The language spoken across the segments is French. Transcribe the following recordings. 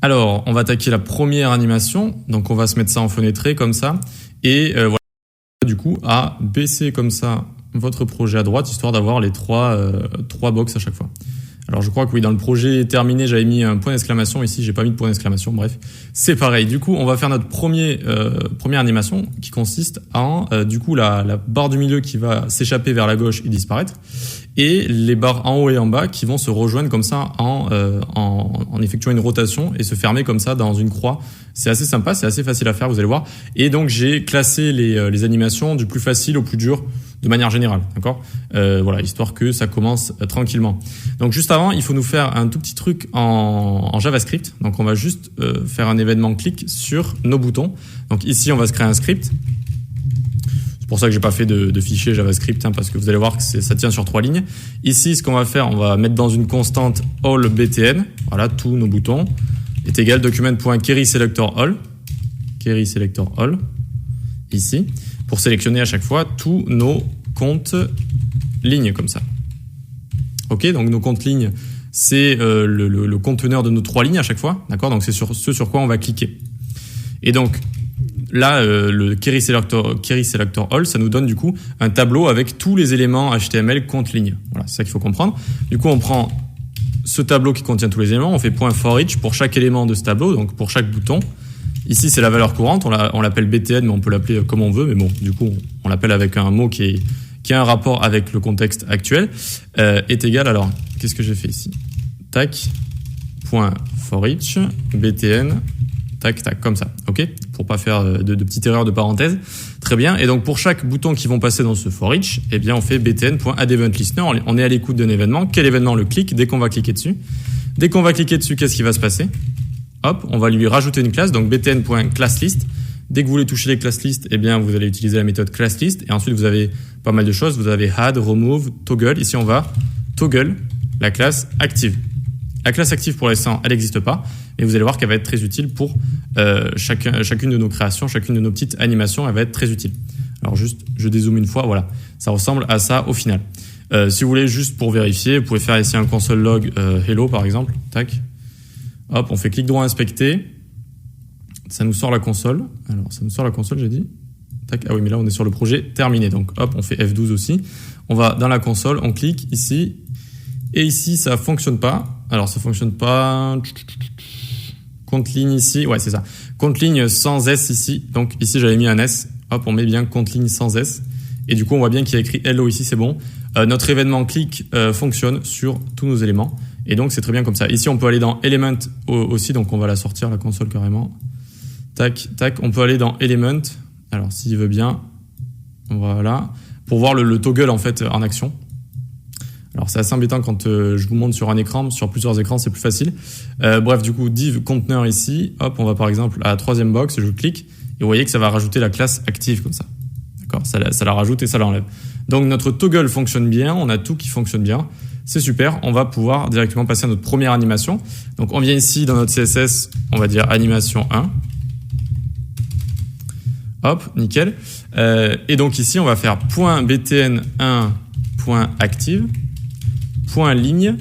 Alors, on va attaquer la première animation. Donc, on va se mettre ça en fenêtré comme ça. Et voilà, du coup, à baisser comme ça votre projet à droite, histoire d'avoir les trois box à chaque fois. Alors, je crois que oui, dans le projet terminé, j'avais mis un point d'exclamation. Ici, j'ai pas mis de point d'exclamation. Bref, c'est pareil. Du coup, on va faire notre première animation qui consiste en, du coup, la barre du milieu qui va s'échapper vers la gauche et disparaître. Et les barres en haut et en bas qui vont se rejoindre comme ça en effectuant une rotation et se fermer comme ça dans une croix. C'est assez sympa, c'est assez facile à faire, vous allez voir. Et donc, j'ai classé les animations du plus facile au plus dur de manière générale, d'accord ? Voilà, histoire que ça commence tranquillement. Donc, juste avant, il faut nous faire un tout petit truc en JavaScript. Donc, on va juste faire un événement clic sur nos boutons. Donc, ici, on va se créer un script. C'est pour ça que j'ai pas fait de fichier JavaScript, parce que vous allez voir que ça tient sur 3 lignes. Ici, ce qu'on va faire, on va mettre dans une constante all btn, voilà, tous nos boutons, est égal document.querySelectorAll, querySelectorAll, ici, pour sélectionner à chaque fois tous nos comptes lignes, comme ça. Ok, donc nos comptes lignes, c'est le conteneur de nos 3 lignes à chaque fois, d'accord ? Donc c'est ce sur quoi on va cliquer. Et donc, là, le querySelectorAll, ça nous donne du coup un tableau avec tous les éléments HTML compte ligne. Voilà, c'est ça qu'il faut comprendre. Du coup, on prend ce tableau qui contient tous les éléments, on fait .forEach pour chaque élément de ce tableau, donc pour chaque bouton. Ici, c'est la valeur courante, on l'appelle BTN, mais on peut l'appeler comme on veut, mais bon, du coup, on l'appelle avec un mot qui a un rapport avec le contexte actuel, est égal, alors, qu'est-ce que j'ai fait ici ? Tac, .forEach, BTN, tac, tac, comme ça, ok ? Pour pas faire de petites erreurs de parenthèse. Très bien. Et donc, pour chaque bouton qui vont passer dans ce forEach, eh bien, on fait btn.addEventListener. On est à l'écoute d'un événement. Quel événement le clique dès qu'on va cliquer dessus? Dès qu'on va cliquer dessus, qu'est-ce qui va se passer? Hop, on va lui rajouter une classe. Donc, btn.classList. Dès que vous voulez toucher les classList, eh bien, vous allez utiliser la méthode classList. Et ensuite, vous avez pas mal de choses. Vous avez add, remove, toggle. Ici, on va toggle la classe active. La classe active, pour l'instant, elle n'existe pas. Et vous allez voir qu'elle va être très utile pour chacune de nos créations, chacune de nos petites animations, elle va être très utile. Alors juste, je dézoome une fois, voilà. Ça ressemble à ça au final. Si vous voulez, juste pour vérifier, vous pouvez faire ici un console log hello par exemple. Tac. Hop, on fait clic droit inspecter. Ça nous sort la console. Alors, ça nous sort la console, j'ai dit. Tac. Ah oui, mais là, on est sur le projet terminé. Donc, hop, on fait F12 aussi. On va dans la console, on clique ici. Et ici, ça fonctionne pas. Alors, ça fonctionne pas. Compte ligne ici. Ouais, c'est ça. Compte ligne sans S ici. Donc, ici, j'avais mis un S. Hop, on met bien compte ligne sans S. Et du coup, on voit bien qu'il y a écrit hello ici, c'est bon. Notre événement clic fonctionne sur tous nos éléments. Et donc, c'est très bien comme ça. Ici, on peut aller dans Element aussi. Donc, on va la sortir, la console, carrément. Tac, tac. On peut aller dans Element. Alors, s'il veut bien. Voilà. Pour voir le toggle, en fait, en action. Alors, c'est assez embêtant quand je vous montre sur un écran. Sur plusieurs écrans, c'est plus facile. Bref, du coup, div conteneur ici. Hop, on va par exemple à la 3e box. Je clique. Et vous voyez que ça va rajouter la classe active comme ça. D'accord, ça la rajoute et ça l'enlève. Donc, notre toggle fonctionne bien. On a tout qui fonctionne bien. C'est super. On va pouvoir directement passer à notre première animation. Donc, on vient ici dans notre CSS. On va dire animation 1. Hop, nickel. Et donc, ici, on va faire .btn1.active. .ligne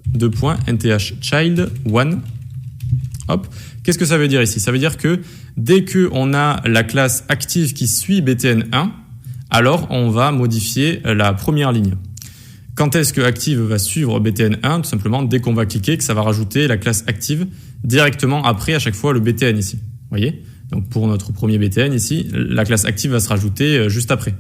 de .nthchild1. Hop. Qu'est-ce que ça veut dire ici? Ça veut dire que dès que on a la classe active qui suit btn1, alors on va modifier la première ligne. Quand est-ce que active va suivre btn1? Tout simplement dès qu'on va cliquer, que ça va rajouter la classe active directement après à chaque fois le btn ici. Vous voyez? Donc pour notre premier btn ici, la classe active va se rajouter juste après.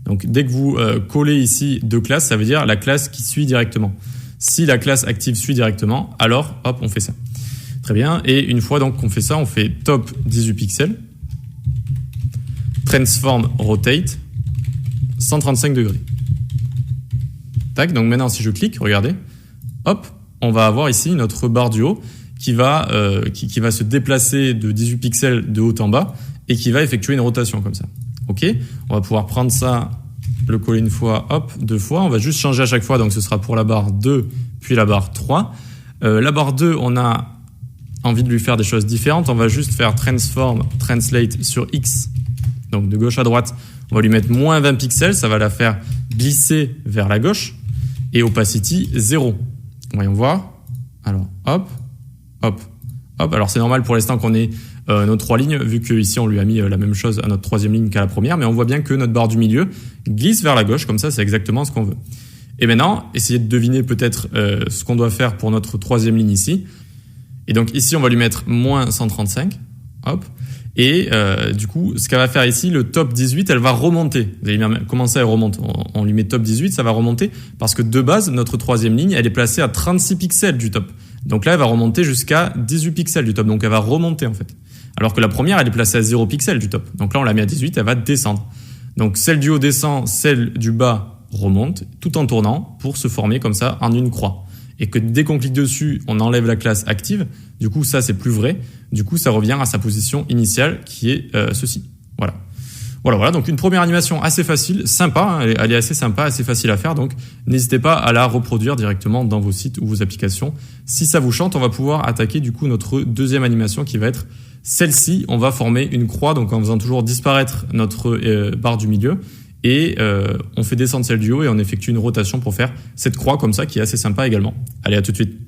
Donc, dès que vous collez ici deux classes, ça veut dire la classe qui suit directement. Si la classe active suit directement, alors, hop, on fait ça. Très bien. Et une fois donc qu'on fait ça, on fait top 18 pixels, transform rotate, 135 degrés. Tac. Donc, maintenant, si je clique, regardez, hop, on va avoir ici notre barre du haut qui va se déplacer de 18 pixels de haut en bas et qui va effectuer une rotation comme ça. Ok, on va pouvoir prendre ça, le coller une fois, hop, 2 fois. On va juste changer à chaque fois, donc ce sera pour la barre 2, puis la barre 3. La barre 2, on a envie de lui faire des choses différentes. On va juste faire transform, translate sur X, donc de gauche à droite. On va lui mettre moins 20 pixels, ça va la faire glisser vers la gauche. Et opacity 0. Voyons voir. Alors, hop, hop. Hop, alors c'est normal pour l'instant qu'on ait nos 3 lignes, vu que ici on lui a mis la même chose à notre 3e ligne qu'à la première, mais on voit bien que notre barre du milieu glisse vers la gauche, comme ça c'est exactement ce qu'on veut. Et maintenant, essayez de deviner peut-être ce qu'on doit faire pour notre 3e ligne ici. Et donc ici on va lui mettre moins 135, hop. Et du coup, ce qu'elle va faire ici, le top 18, elle va remonter. Vous allez bien comment ça, elle remonte? On lui met top 18, ça va remonter parce que de base, notre 3e ligne, elle est placée à 36 pixels du top. Donc là, elle va remonter jusqu'à 18 pixels du top. Donc elle va remonter en fait. Alors que la première, elle est placée à 0 pixels du top. Donc là, on l'a mis à 18, elle va descendre. Donc celle du haut descend, celle du bas remonte, tout en tournant pour se former comme ça en une croix. Et que dès qu'on clique dessus, on enlève la classe active. Du coup, ça, c'est plus vrai. Du coup, ça revient à sa position initiale qui est ceci. Voilà. Voilà. Donc, une première animation assez facile, sympa. Hein, elle est assez sympa, assez facile à faire. Donc, n'hésitez pas à la reproduire directement dans vos sites ou vos applications. Si ça vous chante, on va pouvoir attaquer du coup notre 2e animation qui va être celle-ci. On va former une croix, donc en faisant toujours disparaître notre barre du milieu. Et on fait descendre celle du haut et on effectue une rotation pour faire cette croix comme ça qui est assez sympa également. Allez, à tout de suite.